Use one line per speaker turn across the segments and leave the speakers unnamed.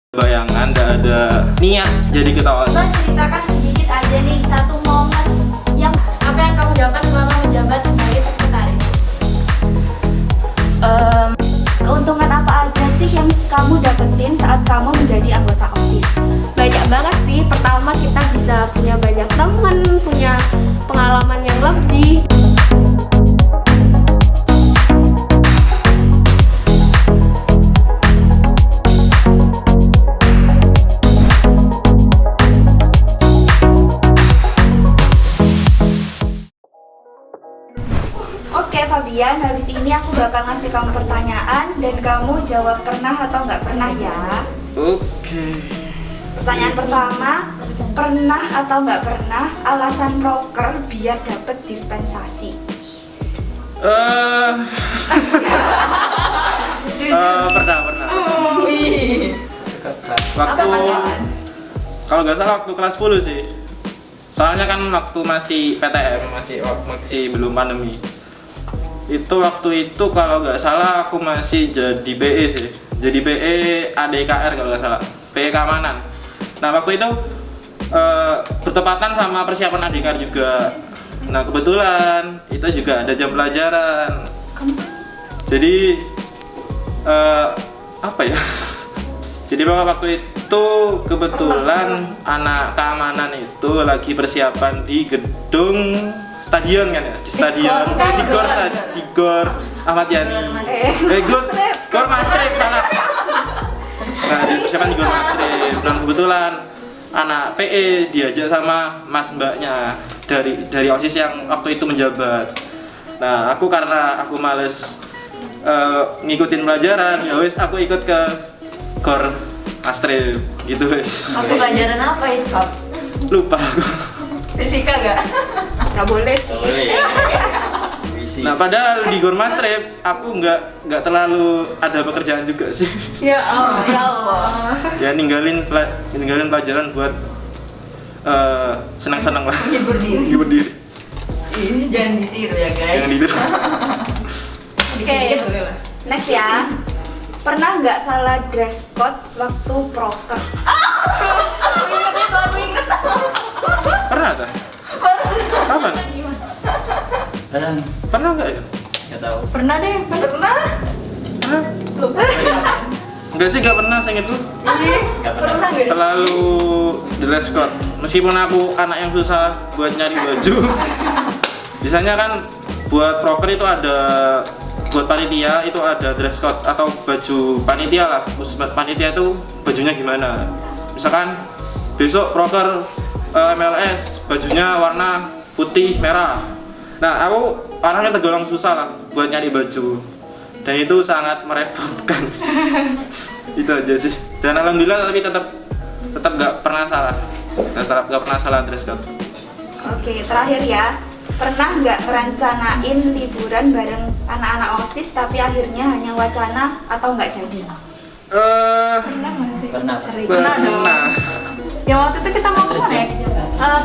bayangan, nggak ada niat jadi ketua OSIS.
Coba ceritakan sedikit aja nih satu momen yang apa yang kamu dapat selama menjabat sebagai sekretaris.
Keuntungan apa aja sih yang kamu dapetin saat kamu menjadi anggota OSIS?
Banyak banget sih. Pertama kita bisa punya banyak teman, punya pengalaman yang lebih.
Oke Fabian, habis ini aku bakal ngasih kamu pertanyaan dan kamu jawab pernah atau nggak pernah ya.
Oke.
Pertanyaan pertama, pernah atau nggak pernah alasan proker biar dapet dispensasi?
Pernah. Waktu kalau nggak salah waktu kelas 10 sih. Soalnya kan waktu masih PTM, masih belum pandemi. Itu waktu itu kalau nggak salah aku masih jadi BE sih. Jadi BE ADKR kalau nggak salah. BE keamanan. Nah, waktu itu bertepatan sama persiapan ADKR juga. Nah, kebetulan itu juga ada jam pelajaran. Jadi apa ya? Jadi waktu itu kebetulan anak keamanan itu lagi persiapan di gedung stadion kan ya, di stadion, di Gor Ahmad Yani. Gor Mastrip salah. Nah, di persiapan di Gor Mastrip. Dan kebetulan anak PE diajak sama mas mbaknya dari OSIS yang waktu itu menjabat. Nah, karena aku males ngikutin pelajaran, ya wis aku ikut ke Gor Mastrip gitu wis.
Aku pelajaran apa itu, Kak?
Lupa aku.
Fisika nggak?
Nggak boleh sih.
Nah, padahal di Gor Mastrip aku nggak terlalu ada pekerjaan juga sih.
Ya Allah.
Ya ninggalin pelajaran buat senang-senang lah.
Hibur diri.
Hibur diri.
Ini jangan ditiru ya guys.
Jangan ditiru.
Oke, next ya. Pernah nggak salah dress code waktu proker?
Aku inget.
Pernah tak? Kapan? Pernah nggak ya?
Nggak tahu.
Pernah deh. Pernah.
Lupa.
Enggak sih, nggak pernah saya itu.
Nggak pernah.
Pernah nggak?
Selalu dress code. Meskipun aku anak yang susah buat nyari baju. Biasanya kan buat proker itu ada, buat panitia itu ada dress code atau baju panitia lah. Khusus panitia itu bajunya gimana? Misalkan besok proker MLS bajunya warna putih merah. Nah, aku orangnya tergolong susah lah buat nyari baju, dan itu sangat merepotkan. Itu aja sih. Dan alhamdulillah tapi tetap nggak pernah salah. Nggak pernah salah dress code.
Oke, terakhir ya. Pernah nggak merencanain liburan bareng anak-anak OSIS tapi akhirnya hanya wacana atau nggak jadi?
Pernah.
Pernah dong. Yang waktu itu kita mau kemana ya?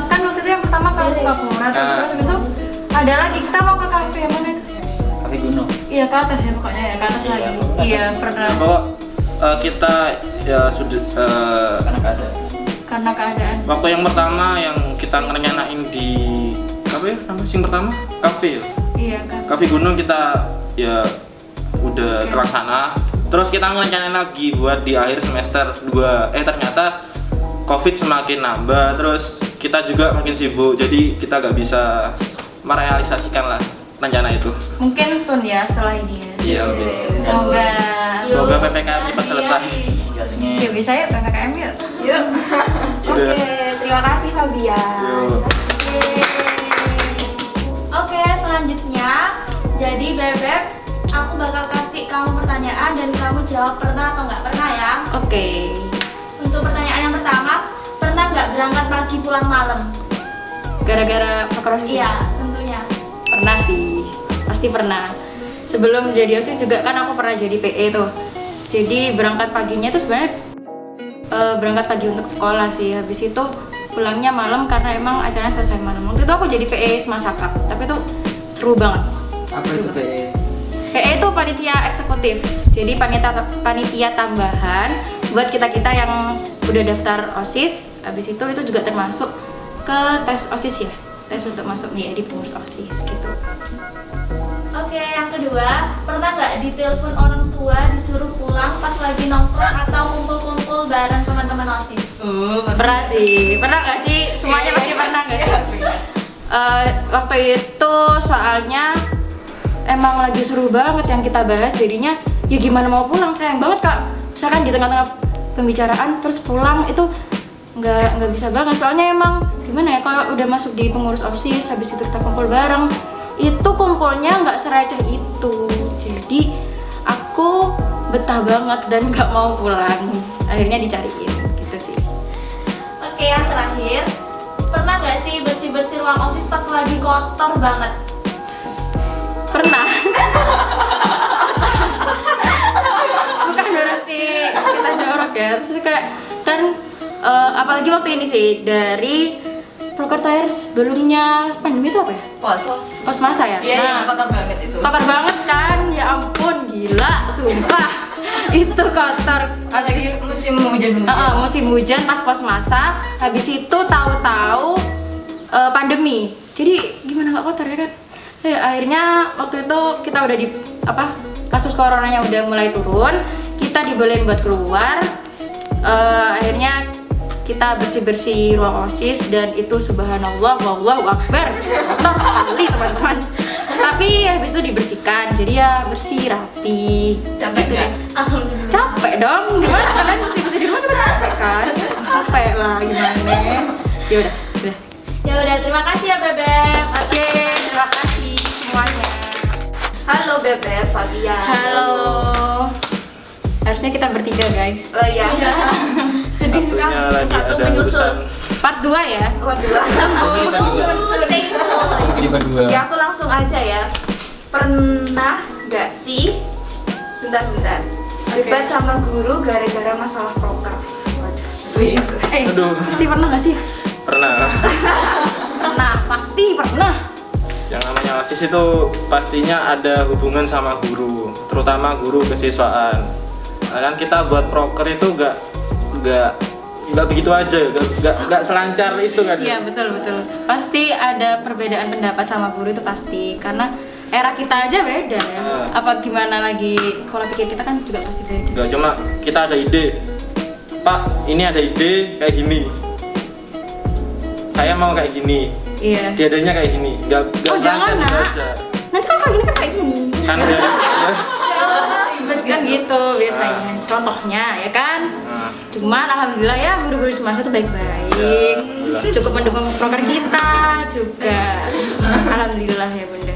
Kan waktu itu yang pertama ke Singapura, terus habis itu ada lagi kita mau ke kafe yang mana itu?
Kafe Gunung.
Iya ke atas ya pokoknya ya, ke atas lagi. Iya pernah.
Bahwa kita ya sudah
Karena keadaan.
waktu yang pertama yang kita ngerencanain di apa ya nama sing pertama kafe ya,
Iya kan.
kafe gunung kita ya udah terlaksana. Terus kita ngerencanain lagi buat di akhir semester 2. Ternyata COVID semakin nambah, terus kita juga makin sibuk, jadi kita nggak bisa merealisasikan lah rencana itu.
Mungkin soon ya setelah ini ya.
Iya, oke.
Semoga
PPKM cepat selesai.
Gasnya.
Yuk bisa yuk PPKM yuk. Yuk.
Oke, terima kasih Fabian.
Yuk.
Oke, selanjutnya jadi Bebek, aku bakal kasih kamu pertanyaan dan kamu jawab pernah atau nggak pernah ya.
Oke.
Untuk pertanyaan yang pertama, pernah nggak berangkat pagi pulang malam?
Gara-gara proker OSIS?
Iya, tentunya.
Pernah sih, pasti pernah. Sebelum jadi OSIS juga kan aku pernah jadi PE tuh. Jadi berangkat paginya itu sebenarnya berangkat pagi untuk sekolah sih. Habis itu pulangnya malam karena emang acaranya selesai malam. Waktu itu aku jadi PE Semasa Cup, tapi itu seru banget.
Apa itu PE?
PE itu panitia eksekutif. Jadi panitia tambahan buat kita yang udah daftar OSIS, habis itu juga termasuk ke tes OSIS ya, tes untuk masuk menjadi pengurus OSIS gitu.
Oke, yang kedua, pernah nggak ditelepon orang tua disuruh pulang pas lagi nongkrong atau kumpul-kumpul bareng teman-teman OSIS?
Pernah sih, pernah nggak sih? Semuanya pasti pernah nggak sih? Waktu itu soalnya emang lagi seru banget yang kita bahas, jadinya ya gimana mau pulang, sayang banget kak. Misalkan di tengah-tengah pembicaraan terus pulang itu nggak bisa banget, soalnya emang gimana ya, kalau udah masuk di pengurus OSIS habis itu kita kumpul bareng, itu kumpulnya nggak sereceh itu, jadi aku betah banget dan nggak mau pulang, akhirnya dicariin gitu sih.
Oke, yang terakhir, pernah nggak sih bersih-bersih ruang OSIS pas lagi kotor banget?
Pernah. Bukan berarti kita jorok ya, maksudnya kayak kan apalagi waktu ini sih dari Prokertair sebelumnya pandemi itu apa ya? Pos masa ya?
Iya, kotor banget itu.
Kotor banget kan, ya ampun, gila, sumpah. Itu kotor.
Apalagi musim hujan.
Musim hujan pas pos masa, habis itu tahu-tahu pandemi. Jadi gimana nggak kotor ya kan? Akhirnya waktu itu kita udah di kasus coronanya udah mulai turun, kita dibolehin buat keluar. Akhirnya kita bersih-bersih ruang OSIS dan itu subhanallah wallahu akbar, kotor sekali teman-teman. Tapi habis itu dibersihkan, jadi ya bersih rapi.
Capek
gitu
nggak?
Alhamdulillah.
Capek dong, gimana kalian bersih-bersih di rumah juga capek kan? Capek lah gimana? Ya udah.
Ya udah, terima kasih ya Bebek.
Oke, terima kasih semuanya.
Halo Bebek, Fabian.
Halo. Harusnya kita bertiga guys.
Oh iya.
Sedih sekali.
Satunya lagi
Satu
ada
menyusul.
urusan.
Part 2 ya.
Waduh.
Jadi berdua.
Ya aku langsung aja ya. Pernah nggak sih? Bentar. Debat sama guru gara-gara masalah proker. Waduh.
Aduh.
Pasti pernah gak sih?
Pernah.
Pernah, pasti pernah.
Yang namanya OSIS itu pastinya ada hubungan sama guru, terutama guru kesiswaan. Nah, kan kita buat proker itu nggak begitu aja, nggak selancar itu kan.
Iya betul. Pasti ada perbedaan pendapat sama guru itu pasti, karena era kita aja beda ya. Apa gimana lagi, pola pikir kita kan juga pasti beda.
Nggak cuma kita ada ide, Pak ini ada ide kayak gini, saya mau kayak gini,
Iya.
diadanya kayak gini, nggak
Oh jangan
selancar
nak.
gitu aja.
Nanti kalau kayak gini kan kayak gini.
Kan ya.
Kan gitu biasanya. Contohnya ya kan.
Nah,
Cuman alhamdulillah ya guru-guru semasa itu baik-baik,
alhamdulillah.
cukup mendukung proker kita juga. Alhamdulillah ya bunda.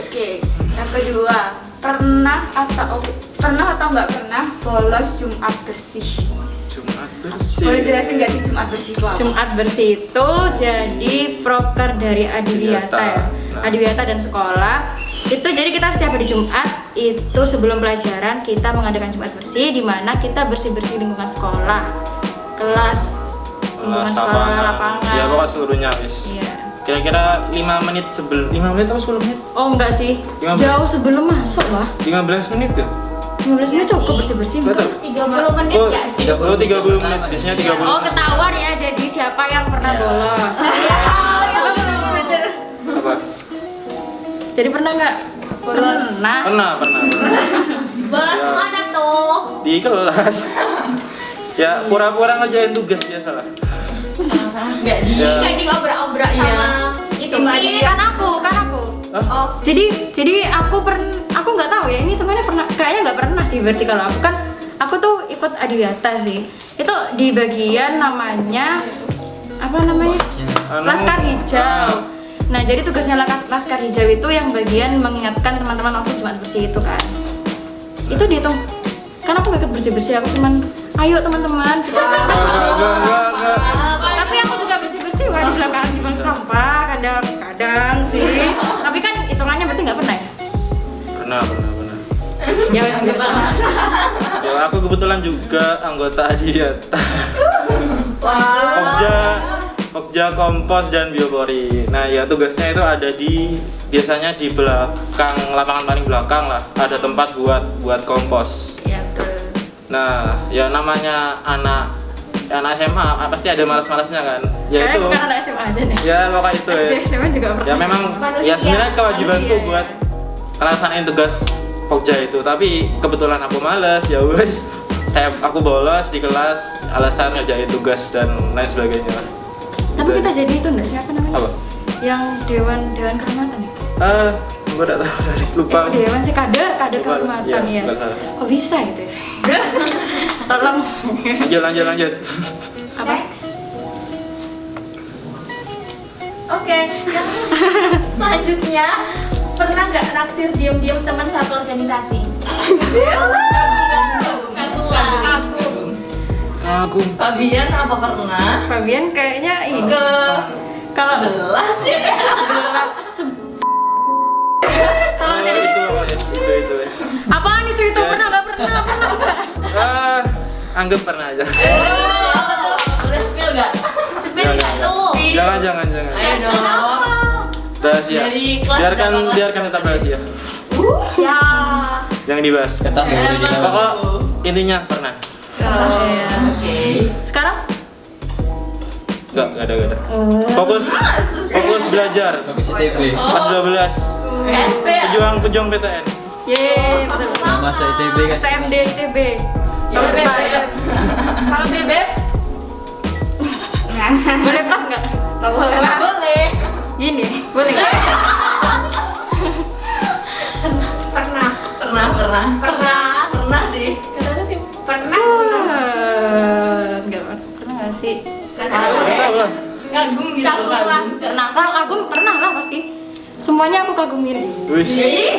Oke, yang kedua, pernah atau nggak pernah bolos Jumat bersih?
Jumat bersih.
Boleh jelasin nggak sih Jumat bersih itu apa?
Jumat bersih itu jadi proker dari Adiwiyata ya,
Nah.
Adiwiyata dan sekolah. Itu jadi kita setiap hari Jumat itu sebelum pelajaran kita mengadakan Jumat bersih, di mana kita bersih-bersih lingkungan sekolah, kelas, lingkungan sekolah, lapangan.
Ya pokoknya seluruhnya wis.
Iya.
Kira-kira 5 menit sebelum 5 menit atau 10 menit?
Oh enggak sih,
15.
jauh sebelum masuk lah.
15 menit ya?
15 menit cukup bersih-bersih.
Nggak tahu.
30 menit
Oh,
nggak sih?
30 menit. Biasanya 30
Oh
menit.
ketahuan ya, jadi siapa yang pernah
Iya.
bolos.
Apa?
Jadi pernah nggak?
Bolos.
Pernah.
Pernah.
Bolos
Ya.
mana tuh?
Di kelas. Ya pura-pura ngerjain tugas biasa lah.
Nggak di.
Ya.
Kayak di obrak-obrak
Iya.
sama itu
Ini kan aku.
Hah?
Oh,
Jadi aku nggak tahu ya, ini hitungannya pernah, kayaknya nggak pernah sih berarti. Kalau aku kan aku tuh ikut Adiwiyata sih. Itu di bagian namanya apa namanya? Laskar Hijau. Nah, jadi tugasnya Laskar Hijau itu yang bagian mengingatkan teman-teman waktu Jumat bersih itu kan. Itu dihitung. Kan aku nggak ikut bersih-bersih, aku cuman ayo teman-teman.
Enggak.
Tapi aku juga bersih-bersih wah di belakang di bank sampah kadang-kadang sih. Tapi kan hitungannya berarti nggak pernah ya?
Pernah.
Ya wes nggak pernah.
Ya aku kebetulan juga anggota Adiwiyata. Pokja, Kompos dan Biopori. Nah ya tugasnya itu ada biasanya di belakang, lapangan paling belakang lah. Ada tempat buat kompos.
Ya betul.
Nah, ya namanya anak SMA pasti ada malas-malasnya kan. Ya
Kayaknya
itu.
bukan anak SMA aja nih.
Ya pokoknya itu
SD
ya.
SMA juga pernah.
Ya memang
Manusia.
ya sebenarnya kewajibanku
Manusia,
buat ngelaksanain tugas Pokja itu, tapi kebetulan aku males ya wes. Aku bolos di kelas alasan ngerjain tugas dan lain sebagainya.
Tapi kita jadi itu enggak siapa namanya?
Apa?
Yang dewan kehormatan ya?
Gue udah tahu dari lupa.
Dewan sih kader
Lupa.
kehormatan
Iya,
ya.
bukan salah.
Kok bisa gitu ya? Tolong.
Lanjut.
Apa?
Next. Oke, yang selanjutnya pernah nggak naksir diem-diem teman satu organisasi?
Kagum.
Fabian apa pernah?
Fabian kayaknya ini
Ke
kalau
11 ya?
kalau dari
itu pokoknya itu.
apaan itu
Ya.
pernah nggak pernah?
Anggap pernah aja.
Siapa tuh? Boleh spill gak?
Spill nggak tuh?
Jangan.
Ayo dong.
Rahasia.
Dari kelas
Biarkan tetap rahasia.
Ya.
Jangan dibahas.
Kertas guru juga.
Pokok intinya pernah.
Iya.
Oke.
Sekarang
Enggak ada. Fokus belajar.
Bagus ITB.
Pas 12.
SP.
Pejuang PTN.
yeay betul.
Masuk ITB kan.
STMD ITB. Tahun depan ya.
Kalau bebek?
Boleh pas nggak? Nggak boleh lah.
Boleh.
Gini, boleh nggak?
Pernah sih.
Pernah.
Nggak pernah nggak sih?
Nggak tahu lah.
Kagum gitu kagum.
Pernah. Kalau kagum pernah lah pasti. Semuanya aku kagumin.
Wis.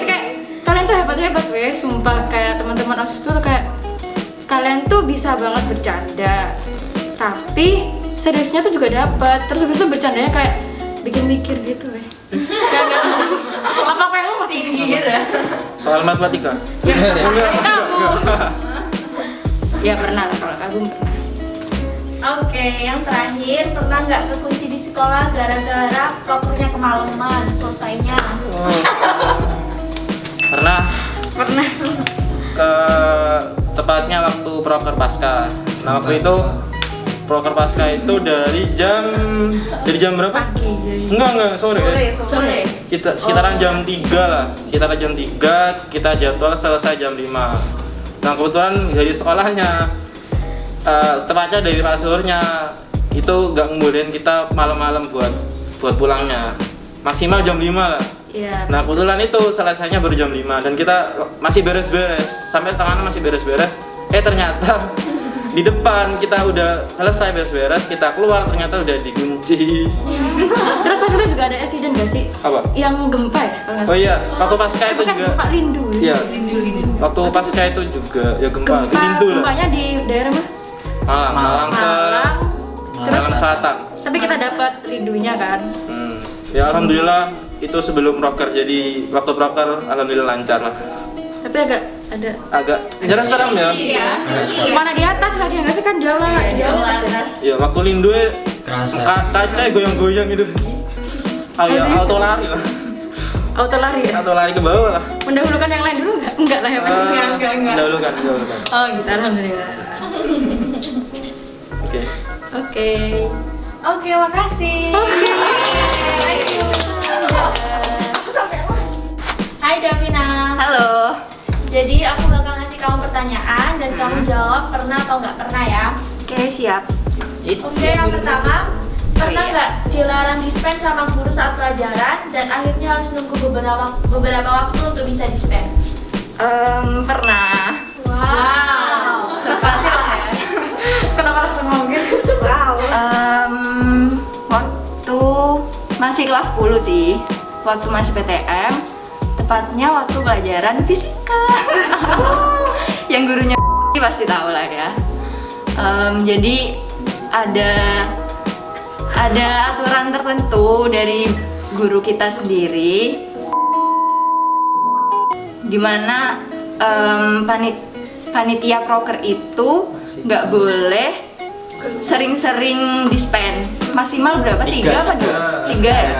Kayak kalian tuh hebat weh, sumpah kayak teman-teman OSIS tuh kayak kalian tuh bisa banget bercanda. Tapi seriusnya tuh juga dapat. Terus habis itu bercandanya kayak bikin mikir gitu weh. Saya nggak langsung apa yang lu
Tinggi gitu ya.
Soal matematika.
kamu. Ya pernah lah kalau kagum pernah.
Oke, yang terakhir pernah nggak kekunci di sekolah gara-gara prokernya kemalaman selesainya?
Pernah.
Pernah.
Tepatnya waktu proker pasca. Nah waktu itu proker pasca itu dari jam berapa?
Pagi jadi.
Enggak sore.
Sore.
Kita sekitaran jam 3 lah. Sekitaran jam 3 kita jadwal selesai jam 5. Nah kebetulan dari sekolahnya tepatnya dari Pak Suhurnya itu nggak ngebolehin kita malam-malam buat pulangnya. Maksimal jam 5 lah.
Iya.
Nah kebetulan itu selesainya baru jam 5 dan kita masih beres-beres. Sampai setengah 6 masih beres-beres. Ternyata di depan kita udah selesai beres-beres, kita keluar ternyata udah dikunci.
Terus pas itu juga ada insiden gak sih?
Apa?
Yang gempa ya? Kalau nggak
Oh
salah?
iya, waktu pasca itu
Bukan
juga.
gempa lindu.
Iya.
Lindu-lindu.
Waktu pasca itu juga ya gempa, lindu lah.
Gempanya di daerah mana?
Malang ke
Malang. Terus
Malang Selatan.
tapi kita dapat lindunya kan.
Ya alhamdulillah itu sebelum proker, jadi waktu proker alhamdulillah lancar lah.
Tapi agak
Jarang serem ya.
Iya.
mana di atas lagi nggak sih kan Jawa di atas.
Ya waktu lindu
Kerasa.
kaca goyang-goyang gitu. Ya auto lari lah.
Auto lari ya?
Auto lari ke bawah lah.
Mendahulukan yang lain dulu nggak? Enggak lah ya Pak. Enggak.
Dahulukan.
Oh gitu, alhamdulillah.
Oke.
Oke.
Oke, makasih. Hai Davina.
Halo.
Jadi aku bakal ngasih kamu pertanyaan dan kamu jawab pernah atau nggak pernah ya.
Oke, siap.
Oke, yang pertama, pernah nggak dilarang dispen sama guru saat pelajaran dan akhirnya harus nunggu beberapa waktu untuk bisa dispen?
Pernah.
Wow.
Pasti lah ya. Kenapa langsung ngomong gitu?
Wow.
Waktu masih kelas 10 sih. Waktu masih PTM, tepatnya waktu pelajaran fisika. Yang gurunya pasti tahu lah ya. Jadi ada aturan tertentu dari guru kita sendiri, dimana panitia proker itu nggak boleh sering-sering dispen. Maksimal berapa? 3 apa 2? 3 ya?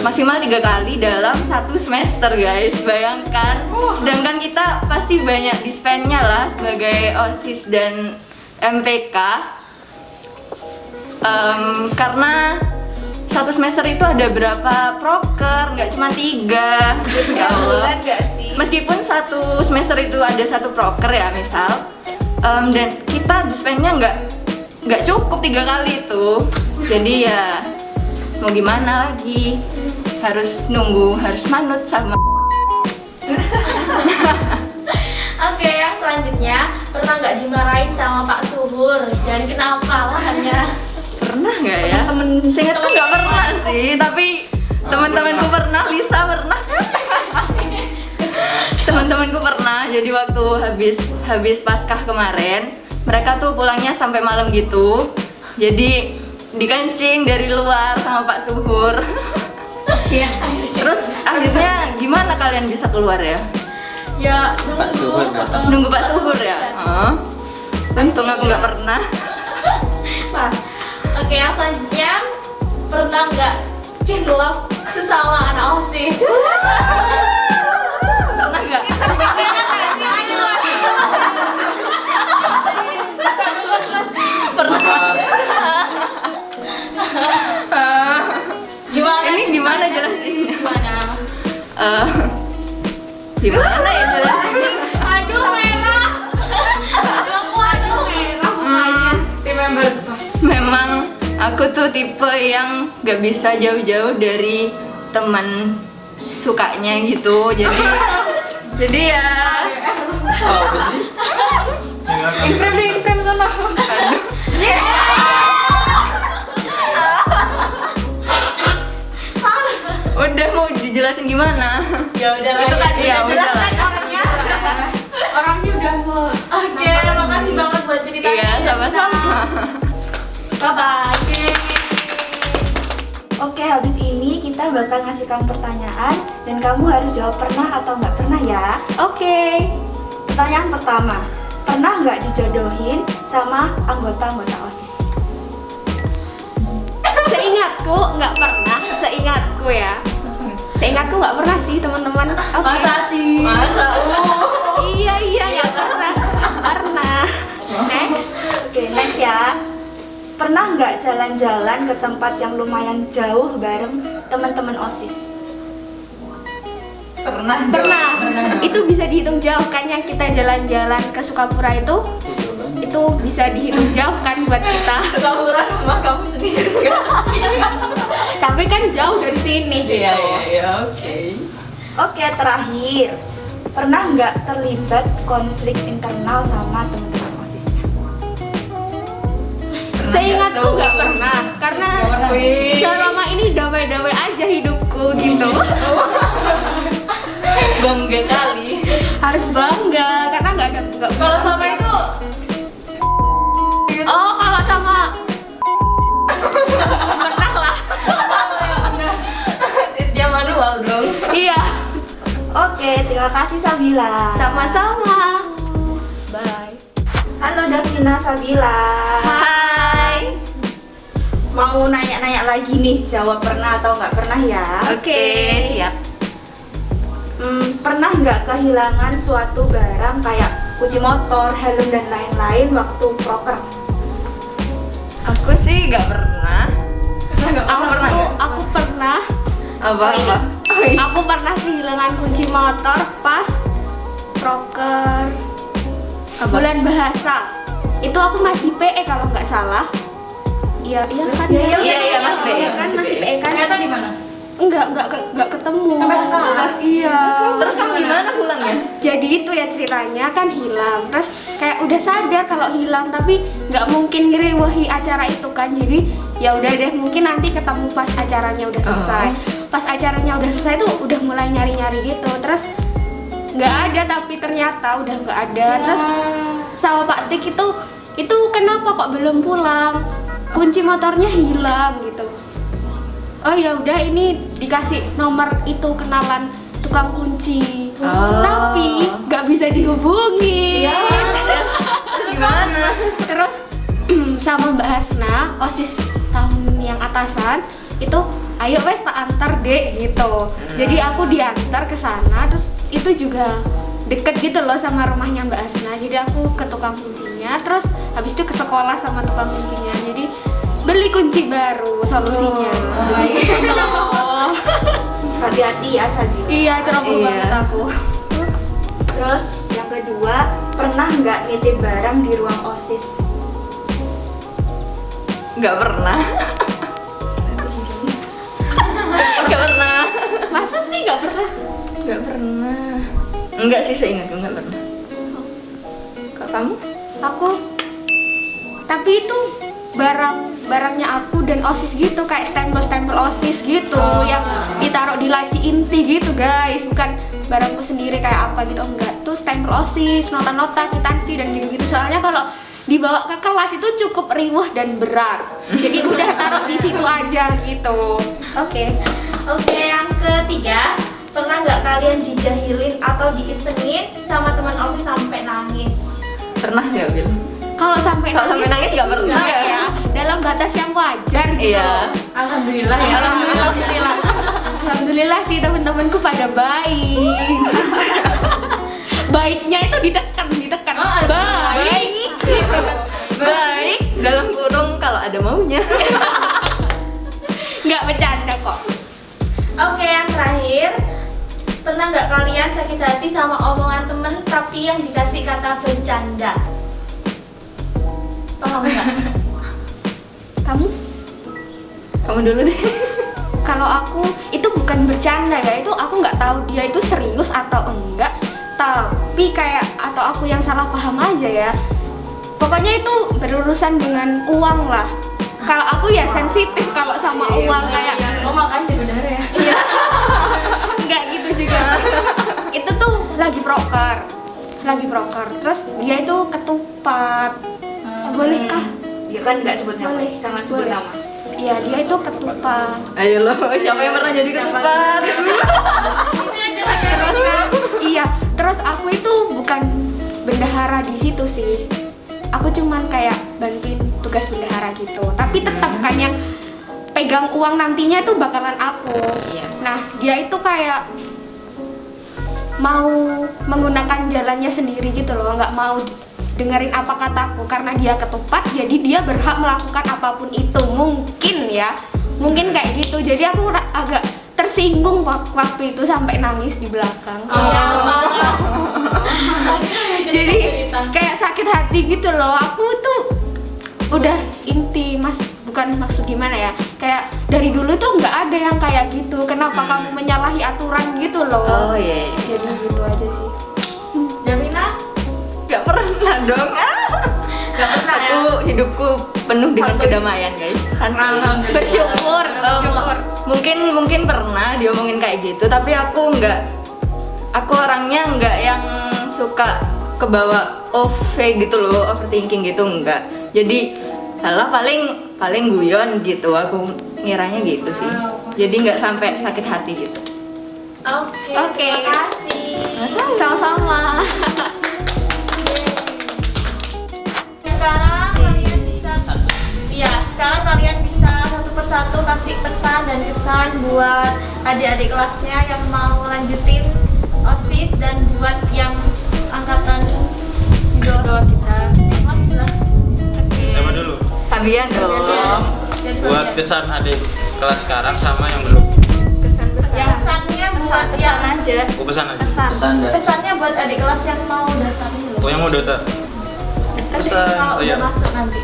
Maksimal 3 kali dalam 1 semester guys. Bayangkan. Sedangkan kita pasti banyak dispennya lah sebagai OSIS dan MPK. Karena 1 semester itu ada berapa proker, nggak cuma 3. Ya Allah. Meskipun 1 semester itu ada 1 proker ya misal, dan kita dispennya nggak cukup 3 kali itu. Jadi ya mau gimana lagi, harus nunggu, harus manut sama.
Oke, yang selanjutnya, pernah nggak dimarahin sama Pak Suhur? Dan kenapa alasannya?
Pernah nggak ya? Seingatku nggak pernah sih, tapi teman-temanku pernah. Lisa pernah kan? Teman-temanku pernah. Jadi waktu habis Paskah kemarin, mereka tuh pulangnya sampai malam gitu. Jadi dikencing dari luar sama Pak Suhur. Terus akhirnya gimana kalian bisa keluar ya?
Ya,
Pak Suhur datang.
Nunggu Pak Suhur ya? Untung aku nggak pernah.
Oke, yang selanjutnya, pernah nggak cinlok sesama anak OSIS?
Pernah nggak?
Gimana?
Ini gimana jelasinnya?
Gimana?
Gimana ya jelasinnya?
Aduh, merah. Aduh, merah mukanya.
Remember
Memang aku tuh tipe yang gak bisa jauh-jauh dari teman sukanya gitu. Jadi ya.
Oh, apa sih?
in frame sama.
Udah mau dijelasin gimana?
Ya udah lah.
Itu kan ya udah lah ya.
Orangnya udah mau.
Oke, makasih banget buat ceritanya.
Iya, sama-sama.
Bye-bye.
Oke, habis ini kita bakal ngasih kamu pertanyaan dan kamu harus jawab pernah atau nggak pernah ya.
Oke.
Pertanyaan pertama, pernah nggak dijodohin sama anggota-anggota OSIS?
Seingatku nggak pernah. Seingatku ya. Seingatku nggak pernah sih teman-teman. Oke.
Masa sih?
Masa?
Iya nggak pernah. Pernah. Next.
Oke, next ya. Pernah nggak jalan-jalan ke tempat yang lumayan jauh bareng teman-teman OSIS?
Pernah.
Pernah. Itu bisa dihitung jauh kan yang kita jalan-jalan ke Sukapura itu bisa dihitung jauh kan buat kita.
Sukapura sama kamu sendiri nggak sih?
Tapi kan jauh dari sini gitu.
Iya, oke.
Oke, terakhir. Pernah nggak terlibat konflik internal sama teman-teman OSISnya?
Seingatku nggak pernah karena selama ini damai-damai aja hidupku gitu.
Bangga kali.
Harus bangga karena nggak
Kalau sama itu
Oh, kalau sama pernah lah.
Dia manual dong.
Iya,
Oke, terima kasih Sabila.
sama-sama. Bye.
Halo Davina, Sabila.
Hai.
Mau nanya-nanya lagi nih, jawab pernah atau nggak pernah ya?
Oke, siap.
Pernah nggak kehilangan suatu barang kayak kunci motor, helm dan lain-lain waktu proker?
Aku sih nggak pernah. Aku pernah nggak?
Aku pernah.
Apa?
Aku pernah kehilangan kunci motor pas proker bulan bahasa. Itu aku masih PE kalau nggak salah. Iya kan?
Iya, masih PE.
Iya kan masih PE kan?
ternyata di mana?
Enggak ketemu.
Sampai sekarang?
Iya.
Terus kamu gimana pulangnya?
Jadi itu ya ceritanya kan hilang. Terus kayak udah sadar kalau hilang tapi nggak mungkin ngerewahi acara itu kan. Jadi ya udah deh mungkin nanti ketemu pas acaranya udah selesai. Pas acaranya udah selesai tuh udah mulai nyari-nyari gitu. Terus nggak ada tapi ternyata udah nggak ada. Terus sama Pak Tik itu kenapa kok belum pulang? Kunci motornya hilang gitu. Oh ya udah ini dikasih nomor itu kenalan tukang kunci. Tapi nggak bisa dihubungi.
Terus gimana?
Terus sama Mbak Hasna, OSIS tahun yang atasan itu, ayo wes tak antar dek gitu. Jadi aku diantar ke sana, terus itu juga deket gitu loh sama rumahnya Mbak Hasna. Jadi aku ke tukang kuncinya, terus habis itu ke sekolah sama tukang kuncinya. Jadi beli kunci baru solusinya.
Hati-hati ya Sadila.
Iya, ceroboh
Iya.
banget aku.
Terus yang kedua, pernah nggak nitip barang di ruang OSIS?
Nggak pernah. Nggak pernah.
Masa sih nggak pernah?
Nggak pernah. Enggak sih, seingatku nggak pernah. Kak kamu?
Aku, tapi itu barangnya aku dan OSIS gitu, kayak stempel OSIS gitu, yang ditaruh di laci inti gitu guys, bukan barangku sendiri kayak apa gitu, enggak, tuh stempel OSIS, nota-nota, kwitansi dan gitu-gitu. Soalnya kalau dibawa ke kelas itu cukup riuh dan berat, jadi udah taruh di situ aja gitu.
Oke, yang ketiga, pernah nggak kalian dijahilin atau diisengin sama teman OSIS sampai nangis?
Pernah nggak, Bil?
Kalau sampai
nangis nggak pernah.
enggak ya, dalam batas yang wajar gitu.
Iya.
Alhamdulillah ya.
Alhamdulillah sih temen-temenku pada baik. Baiknya itu ditekan. Baik.
Baik dalam kurung kalau ada maunya.
Nggak bercanda kok.
Oke, yang terakhir, pernah nggak kalian sakit hati sama omongan temen tapi yang dikasih kata bercanda? Paham nggak?
Kamu
dulu deh.
kalau aku itu bukan bercanda ya, itu aku nggak tahu dia itu serius atau enggak, tapi kayak atau aku yang salah paham aja ya. Pokoknya itu berurusan dengan uang lah. Kalau aku ya sensitif kalau sama uang, kayak
Oh, makanya jadi berdarah ya?
nggak gitu juga sih. Itu tuh lagi proker, terus dia itu ketupat. Bolehkah?
Ya kan nggak sebut nama,
Boleh,
jangan sebut
boleh.
nama.
Iya, dia itu ketupat.
Ayo lo, siapa yang pernah jadi ketupat?
Terus iya, terus aku itu bukan bendahara di situ sih. Aku cuman kayak bantuin tugas bendahara gitu. Tapi tetap kan yang pegang uang nantinya itu bakalan aku.
Iya.
Nah, dia itu kayak mau menggunakan jalannya sendiri gitu loh, nggak mau dengerin apa kataku karena dia ketupat, jadi dia berhak melakukan apapun itu. Mungkin kayak gitu. Jadi aku agak tersinggung waktu itu sampai nangis di belakang. Jadi kayak sakit hati gitu loh. Aku tuh udah inti bukan maksud gimana ya, kayak dari dulu tuh nggak ada yang kayak gitu. Kenapa kamu menyalahi aturan gitu loh?
Oh iya.
Jadi gitu aja sih.
Jamina?
Gak pernah dong.
Gak pernah ya?
Aku hidupku penuh dengan kedamaian, guys.
Bersyukur.
Mungkin pernah diomongin kayak gitu, tapi aku nggak. Aku orangnya nggak yang suka kebawa gitu loh, overthinking gitu enggak. Jadi halah paling guyon gitu. Aku ngiranya gitu sih. Jadi nggak sampai sakit hati gitu.
Oke, terima kasih.
Sama-sama.
Sekarang kalian bisa satu persatu kasih pesan dan kesan buat adik-adik kelasnya yang mau lanjutin OSIS dan buat yang angkatan di bawah kita. Kelas bilang.
Siapa dulu?
Fabian dong.
Buat kesan adik kelas sekarang sama yang belum.
Yang pesannya buat yang
aja.
Oh, pesan aja.
pesannya buat adik kelas yang mau daftar ini loh.
Oh, yang mau daftar. Pesan.
Kalau
Oh, iya.
udah masuk nanti.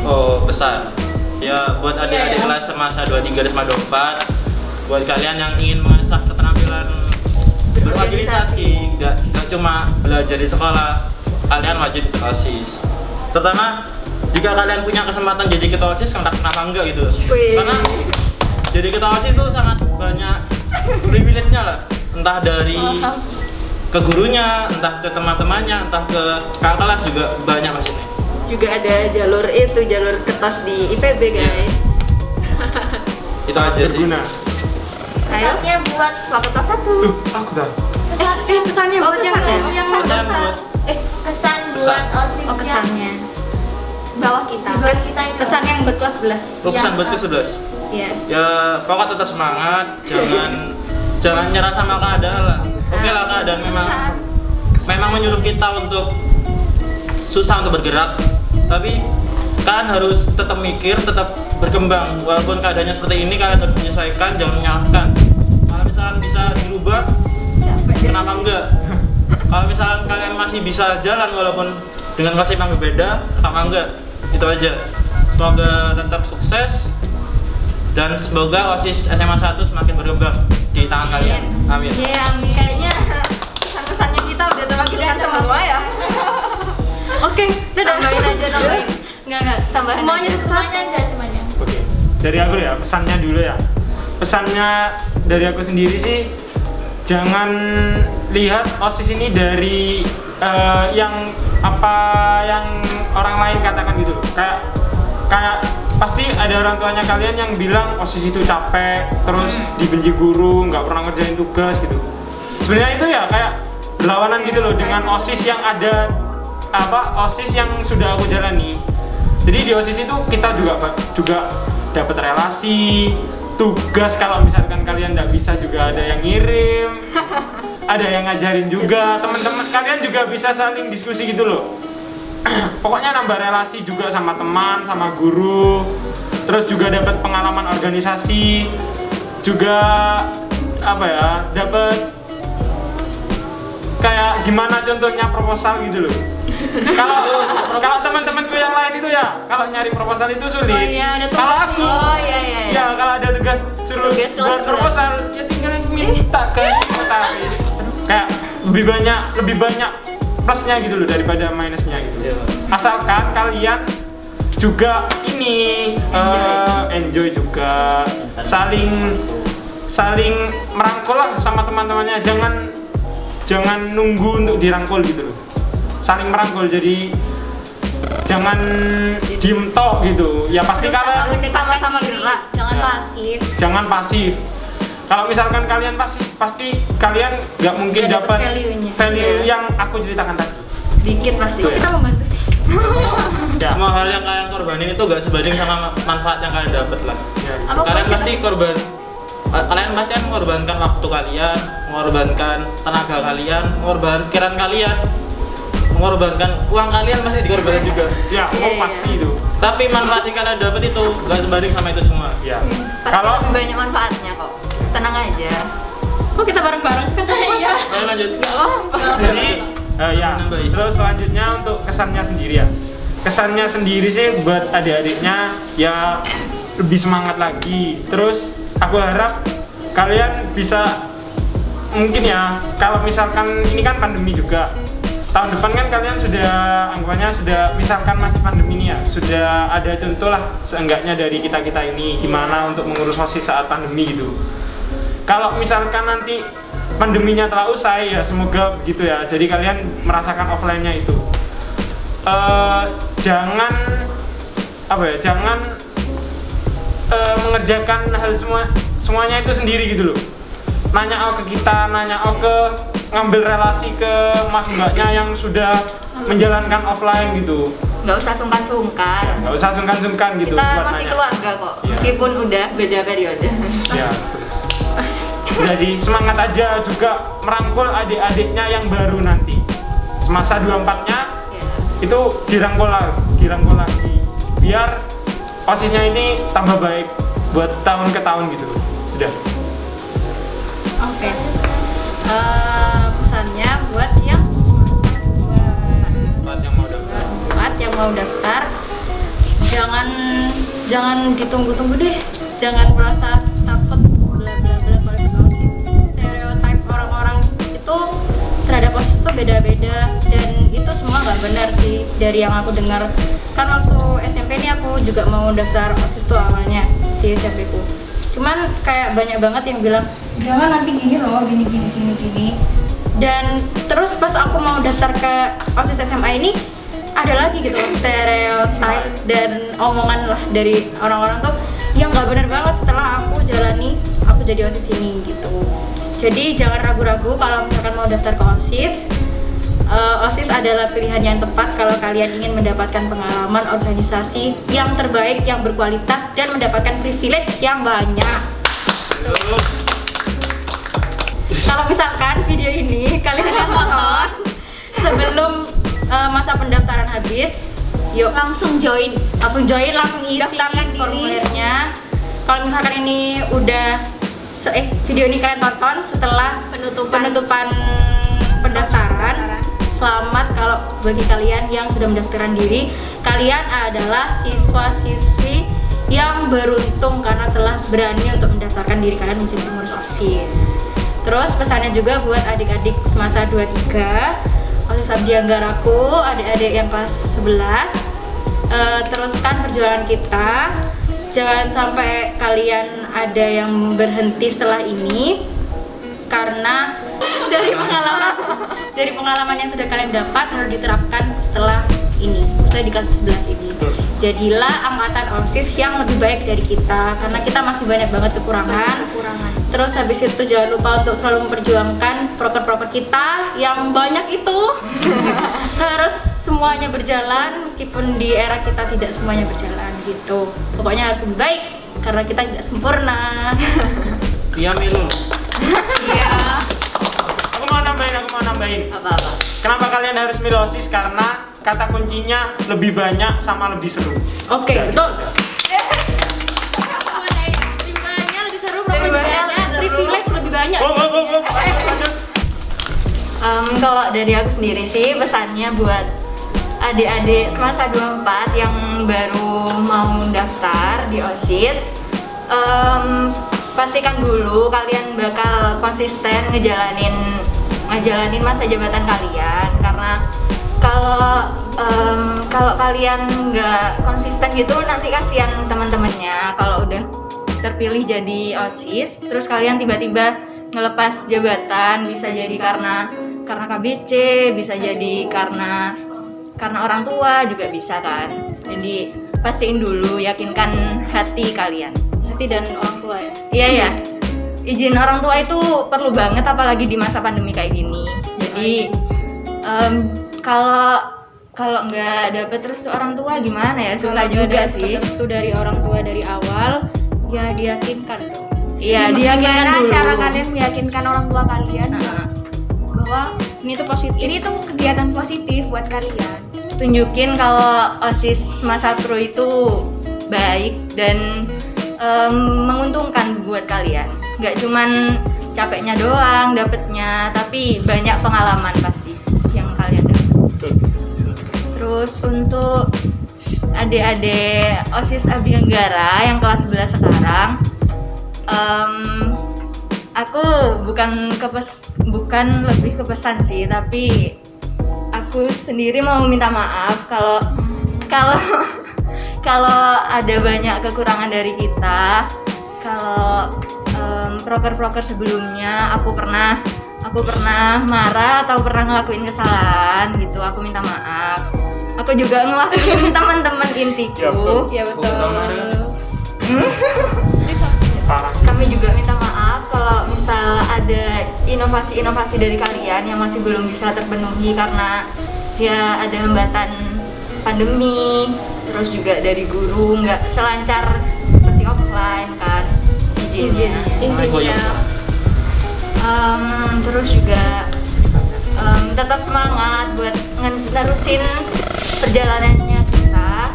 Oh, pesan. Ya, buat adik-adik kelas semasa 23 dan 24, buat kalian yang ingin mengasah keterampilan berorganisasi, nggak cuma belajar di sekolah, kalian wajib ikut OSIS. Terutama jika kalian punya kesempatan jadi ketua OSIS, kenapa enggak gitu? Karena jadi ketua OSIS itu sangat banyak privilege-nya lah, entah dari ke gurunya, entah ke teman-temannya, entah ke kakak kelas juga banyak mas ini.
Juga ada jalur ketos di IPB, guys.
Itu aja berguna.
Pesannya buat
Fakultas 1.
Aku dah.
Pesannya buat yang
Pesan buat
kesan buat OSIS
Oh, kesannya.
bawah kita.
Di bawah kita itu.
Pesan yang buat kelas 11.
Pesan buat
Yang,
ke-11.
Iya.
Ya pokoknya tetap semangat, jangan nyerah sama keadaan lah. Oke lah, keadaan memang menyuruh kita untuk susah untuk bergerak, tapi kalian harus tetap mikir, tetap berkembang. Walaupun keadaannya seperti ini, kalian harus menyesuaikan, jangan menyalahkan. Kalau misalkan bisa dirubah, kenapa enggak? Kalau misalkan kalian masih bisa jalan walaupun dengan konsep yang berbeda, kenapa enggak? Itu aja. Semoga tetap sukses dan semoga OSIS SMA 1 semakin berkembang di tangan kalian. Amin.
Iya, amin.
Kayaknya pesan-pesannya kita udah terwakilkan semua ya. Oke, udah tambahin aja tambahin.
Enggak.
Tambahin
Semuanya
aja.
Semuanya aja semuanya.
Oke, dari aku ya, pesannya dulu ya. Pesannya dari aku sendiri sih, jangan lihat OSIS ini dari yang orang lain katakan gitu loh. Kayak pasti ada orang tuanya kalian yang bilang OSIS itu capek, terus dibenci guru, nggak pernah ngerjain tugas gitu. Sebenarnya itu ya kayak berlawanan gitu loh dengan OSIS yang ada OSIS yang sudah aku jalani. Jadi di OSIS itu kita juga dapat relasi, tugas kalau misalkan kalian nggak bisa juga ada yang ngirim, ada yang ngajarin juga, teman-teman kalian juga bisa saling diskusi gitu loh. Pokoknya nambah relasi juga sama teman, sama guru, terus juga dapat pengalaman organisasi, juga dapat kayak gimana contohnya proposal gitu loh. Kalau teman-temanku yang lain itu ya, kalau nyari proposal itu sulit.
Oh iya, ada tugas.
Kalau aku,
iya.
ya kalau ada tugas suruh
Tugas kelas
buat
11.
proposal, ya tinggal minta ke notaris. Kayak lebih banyak plusnya gitu loh daripada minusnya gitu. Asalkan kalian juga ini enjoy juga, saling merangkul lah sama teman-temannya. Jangan nunggu untuk dirangkul gitu loh. Saling merangkul, jadi jangan diem tok gitu. Ya pasti kalian
sama-sama gerak, jangan
Ya.
pasif.
Jangan pasif. Kalau misalkan kalian pasif, pasti kalian nggak mungkin
Nggak dapet
dapat
value-nya.
value yang aku ceritakan tadi.
Dikit pasti.
Iya.
Kok kita membantu sih?
Ya.
Semua hal yang kalian korbanin itu gak sebanding sama manfaat yang kalian dapat lah.
Ya.
Kalian pasti kalian pasti akan mengorbankan waktu kalian, mengorbankan tenaga kalian, mengorbankan pikiran kalian, mengorbankan uang kalian pasti dikorbankan juga.
Ya,
Iya.
pasti itu.
Tapi manfaat yang kalian dapat itu gak sebanding sama itu semua.
Ya.
Pasti
Kalau
lebih banyak manfaatnya kok. Tenang aja.
Kok kita bareng-bareng sih kan sama
Iya.
Ayo lanjut.
jadi ya,
Nambahin.
terus selanjutnya untuk kesannya sendiri ya. Kesannya sendiri sih buat adik-adiknya ya lebih semangat lagi. Terus aku harap kalian bisa mungkin ya, kalau misalkan ini kan pandemi juga. Tahun depan kan kalian sudah anggapannya sudah misalkan masih pandemi ini ya, sudah ada contoh lah seenggaknya dari kita-kita ini gimana untuk mengurus OSIS saat pandemi gitu. Kalau misalkan nanti pandeminya telah usai ya semoga begitu ya. Jadi kalian merasakan offline-nya itu. Jangan mengerjakan hal semuanya itu sendiri gitu loh. Nanya ke kita, ngambil relasi ke mas mbaknya yang sudah menjalankan offline gitu.
Nggak usah sungkan-sungkan.
Nggak usah sungkan-sungkan gitu.
Kita
buat
masih
nanya.
keluarga kok,
Iya.
meskipun udah beda periode.
Ya. Jadi semangat aja, juga merangkul adik-adiknya yang baru nanti. Semasa 24-nya
Ya.
itu dirangkul lagi. Biar OSIS-nya ini tambah baik buat tahun ke tahun gitu. Sudah.
Oke. Pesannya buat yang
Buat yang mau daftar.
jangan ditunggu-tunggu deh. Jangan merasa takut bla bla bla kalau ikut OSIS. Stereotip orang-orang itu terhadap OSIS itu beda-beda dan itu semua nggak benar sih dari yang aku dengar. Kan waktu SMP ini aku juga mau daftar OSIS tuh awalnya di SMP ku. Cuman kayak banyak banget yang bilang jangan nanti gini loh, gini. Dan terus pas aku mau daftar ke OSIS SMA ini ada lagi gitu loh stereotip dan omongan lah dari orang-orang tuh yang nggak benar banget setelah aku jadi OSIS ini gitu. Jadi jangan ragu-ragu kalau misalkan mau daftar ke OSIS, OSIS adalah pilihan yang tepat kalau kalian ingin mendapatkan pengalaman organisasi yang terbaik, yang berkualitas, dan mendapatkan privilege yang banyak. Kalau misalkan video ini kalian tonton sebelum masa pendaftaran habis, yuk
Langsung join.
langsung isi
Daftarkan diri.
formulirnya. Kalau misalkan ini udah video ini kalian tonton setelah penutupan pendaftaran, selamat kalau bagi kalian yang sudah mendaftarkan diri, kalian adalah siswa-siswi yang beruntung karena telah berani untuk mendaftarkan diri kalian menjadi pengurus OSIS. Terus pesannya juga buat adik-adik semasa 23 OSIS Abdi Anggaraku, adik-adik yang kelas 11, teruskan perjuangan kita. Jangan sampai kalian ada yang berhenti setelah ini, karena dari pengalaman yang sudah kalian dapat harus diterapkan setelah ini, misalnya di kelas 11 ini. Jadilah angkatan OSIS yang lebih baik dari kita, karena kita masih banyak banget kekurangan. Terus habis itu jangan lupa untuk selalu memperjuangkan proker-proker kita yang banyak itu. Harus semuanya berjalan, meskipun di era kita tidak semuanya berjalan gitu. Pokoknya harus lebih baik karena kita tidak sempurna.
Iya Milul.
Iya.
Aku mau nambahin.
Apa-apa?
Kenapa kalian harus milih OSIS? Karena kata kuncinya lebih banyak sama lebih seru.
Oke, betul. Lingkungannya lebih seru, privilege lebih banyak.
Lanjut.
Kalau dari aku sendiri sih pesannya buat adik-adik semasa 24 yang baru mau daftar di OSIS, pastikan dulu kalian bakal konsisten ngejalanin masa jabatan kalian, karena kalau kalian nggak konsisten gitu nanti kasihan teman-temannya kalau udah terpilih jadi OSIS terus kalian tiba-tiba ngelepas jabatan, bisa jadi karena KBC, bisa jadi karena orang tua juga bisa kan. Jadi pastiin dulu, yakinkan hati kalian.
Hati dan orang tua ya.
Iya ya. Izin orang tua itu perlu banget apalagi di masa pandemi kayak gini. Jadi kalau nggak dapet restu orang tua gimana ya, susah juga sih.
Restu dari orang tua dari awal, ya diyakinkan dong.
Iya, diyakinkan
Gimana
dulu.
cara kalian meyakinkan orang tua kalian bahwa
Ini tuh positif.
ini tuh kegiatan positif buat kalian?
Tunjukin kalau OSIS masa pro itu baik dan menguntungkan buat kalian. Nggak cuman capeknya doang dapetnya, tapi banyak pengalaman pasti yang kalian dapat. Terus untuk adik-adik OSIS Abdi Anggara yang kelas 11 sekarang, aku bukan lebih ke pesan sih, tapi aku sendiri mau minta maaf kalau ada banyak kekurangan dari kita. Kalau proker-proker sebelumnya aku pernah marah atau pernah ngelakuin kesalahan gitu, aku minta maaf. Aku juga ngelakuin teman-teman intiku.
Ya betul.
Kami juga minta maaf kalau misal ada inovasi-inovasi dari kalian yang masih belum bisa terpenuhi karena ya ada hambatan pandemi, terus juga dari guru nggak selancar seperti offline kan izinnya. Terus juga tetap semangat buat nerusin perjalanannya kita.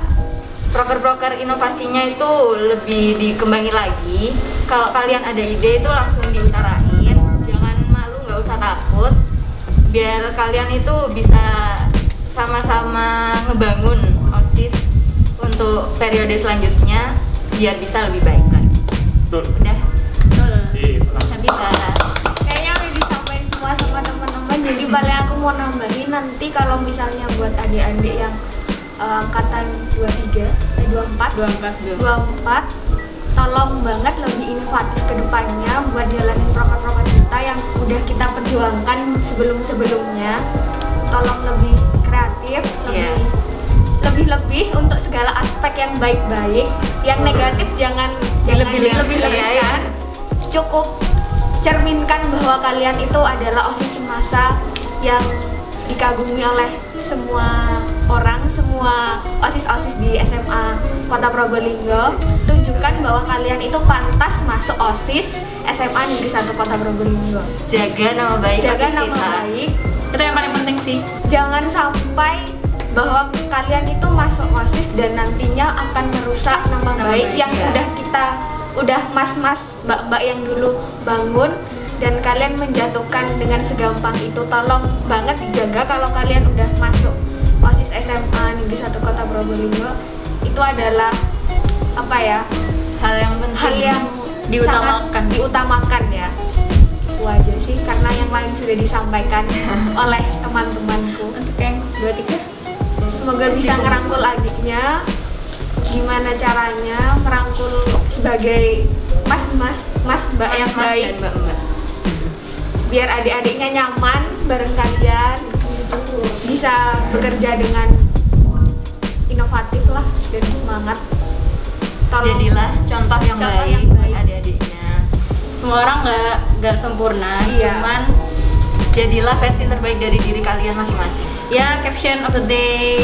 Proker-proker inovasinya itu lebih dikembangin lagi. Kalau kalian ada ide itu langsung diutarain, jangan malu, nggak usah takut. Biar kalian itu bisa sama-sama ngebangun OSIS untuk periode selanjutnya biar bisa lebih baik kan.
Betul.
Udah, bisa.
Kayaknya udah disampaikan semua sama teman-teman. Jadi paling aku mau nambahin nanti kalau misalnya buat adik-adik yang angkatan 24, tolong banget lebih inovatif ke depannya buat jalanin proker-proker kita yang udah kita perjuangkan sebelum-sebelumnya. Tolong lebih kreatif, lebih untuk segala aspek yang baik-baik. Yang negatif jangan dilebih-lebihkan. Cukup cerminkan bahwa kalian itu adalah OSIS semasa yang dikagumi oleh semua orang, semua OSIS-OSIS di SMA Kota Probolinggo. Tunjukkan bahwa kalian itu pantas masuk OSIS SMA Negeri 1 Kota Probolinggo.
Jaga nama baik
Jaga
OSIS
nama
kita.
baik.
Itu yang paling penting sih.
Jangan sampai bahwa kalian itu masuk OSIS dan nantinya akan merusak nama baik yang
ya.
udah mas-mas, mbak-mbak yang dulu bangun, dan kalian menjatuhkan dengan segampang itu. Tolong banget dijaga kalau kalian udah masuk OSIS SMA Negeri 1 Kota Probolinggo. Itu adalah apa ya?
Hal yang penting.
Hal yang sangat diutamakan ya. Itu aja sih, karena yang lain sudah disampaikan oleh teman-temanku.
Untuk yang 2-3
Semoga bisa ngerangkul adiknya. Gimana caranya merangkul sebagai mas mbak yang
Mas
baik,
dan mbak-mbak.
biar adik-adiknya nyaman bareng kalian, bisa bekerja dengan inovatif lah dan semangat.
Jadilah contoh yang
Contoh
baik
yang
buat
baik.
adik-adiknya.
semua orang nggak sempurna,
Iya.
cuman
Jadilah versi terbaik dari diri kalian masing-masing.
ya caption of the day